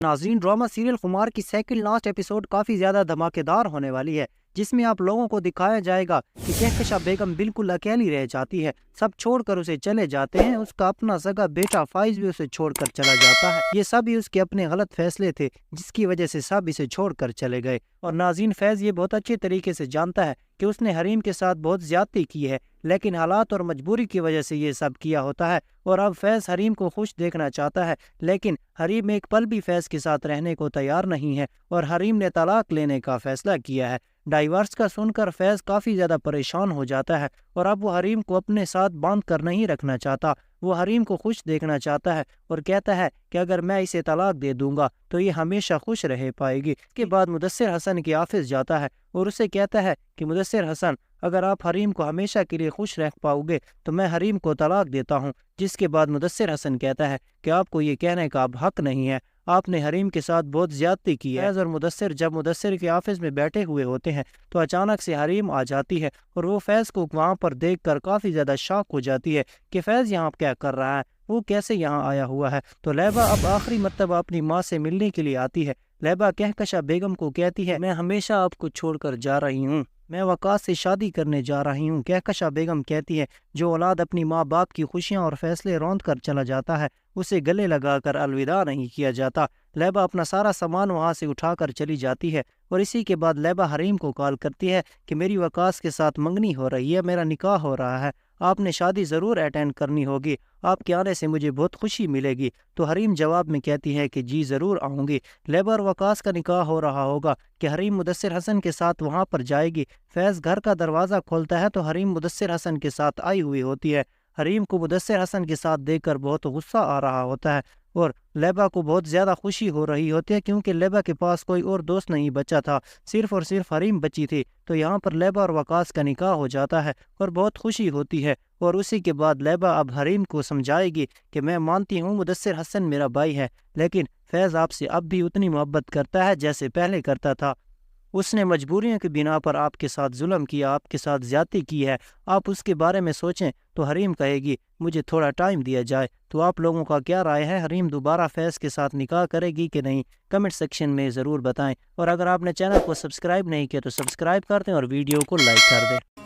नाज़रीन, drama serial खुमार की सेकंड लास्ट एपिसोड काफ़ी ज़्यादा धमाकेदार होने वाली है, जिसमें आप लोगों को दिखाया जाएगा कि कहकशा बेगम बिल्कुल अकेली रह जाती है। सब छोड़कर उसे चले जाते हैं। उसका अपना सगा बेटा फाइज भी उसे छोड़कर चला जाता है। ये सब ही उसके अपने गलत फैसले थे, जिसकी वजह से सब इसे छोड़कर चले गए। और नाज़रीन, फैज़ ये बहुत अच्छे तरीके से जानता है कि उसने हरीम के साथ बहुत ज्यादती की है, लेकिन हालात और मजबूरी की वजह से ये सब किया होता है। और अब फैज़ हरीम को खुश देखना चाहता है, लेकिन हरीम एक पल भी फैज़ के साथ रहने को तैयार नहीं है और हरीम ने तलाक लेने का फैसला किया है। डाइवर्स का सुनकर फैज़ काफ़ी ज़्यादा परेशान हो जाता है और अब वो हरीम को अपने साथ बांध कर नहीं रखना चाहता। वो हरीम को खुश देखना चाहता है और कहता है कि अगर मैं इसे तलाक दे दूंगा तो ये हमेशा खुश रह पाएगी। इसके बाद मुदस्सिर हसन के ऑफिस जाता है और उसे कहता है कि मुदस्सिर हसन, अगर आप हरीम को हमेशा के लिए खुश रख पाओगे तो मैं हरीम को तलाक देता हूँ। जिसके बाद मुदस्सिर हसन कहता है कि आपको ये कहने का अब हक नहीं है, आपने हरीम के साथ बहुत ज्यादती की है। और मुदस्सिर जब मुदस्सिर के ऑफिस में बैठे हुए होते हैं तो अचानक से हरीम आ जाती है और वो फैज़ को वहाँ पर देखकर काफ़ी ज़्यादा शॉक हो जाती है कि फैज़ यहाँ क्या कर रहा है, वो कैसे यहाँ आया हुआ है। तो लैबा अब आखिरी मर्तबा अपनी माँ से मिलने के लिए आती है। लैबा कहकशा बेगम को कहती है, मैं हमेशा आपको छोड़कर जा रही हूँ, मैं वकास से शादी करने जा रही हूँ। कहकशा बेगम कहती है, जो औलाद अपनी माँ बाप की खुशियाँ और फैसले रौंद कर चला जाता है उसे गले लगाकर अलविदा नहीं किया जाता। लैबा अपना सारा सामान वहाँ से उठाकर चली जाती है और इसी के बाद लैबा हरीम को कॉल करती है कि मेरी वकास के साथ मंगनी हो रही है, मेरा निकाह हो रहा है, आपने शादी ज़रूर अटेंड करनी होगी, आपके आने से मुझे बहुत खुशी मिलेगी। तो हरीम जवाब में कहती है कि जी ज़रूर आऊँगी। लैबा और वकास का निकाह हो रहा होगा कि हरीम मुदस्सिर हसन के साथ वहाँ पर जाएगी। फैज़ घर का दरवाज़ा खोलता है तो हरीम मुदस्सिर हसन के साथ आई हुई होती है। हरीम को मुदस्सिर हसन के साथ देखकर बहुत गुस्सा आ रहा होता है और लैबा को बहुत ज़्यादा खुशी हो रही होती है, क्योंकि लैबा के पास कोई और दोस्त नहीं बचा था, सिर्फ और सिर्फ हरीम बची थी। तो यहाँ पर लैबा और वकास का निकाह हो जाता है और बहुत खुशी होती है। और उसी के बाद लैबा अब हरीम को समझाएगी कि मैं मानती हूँ मुदस्सिर हसन मेरा भाई है, लेकिन फैज़ आपसे अब भी उतनी मोहब्बत करता है जैसे पहले करता था। उसने मजबूरियों की बिना पर आपके साथ जुल्म किया, आपके साथ ज्यादती की है, आप उसके बारे में सोचें। तो हरीम कहेगी, मुझे थोड़ा टाइम दिया जाए। तो आप लोगों का क्या राय है, हरीम दोबारा फैज़ के साथ निकाह करेगी कि नहीं? कमेंट सेक्शन में ज़रूर बताएं। और अगर आपने चैनल को सब्सक्राइब नहीं किया तो सब्सक्राइब कर दें और वीडियो को लाइक कर दें।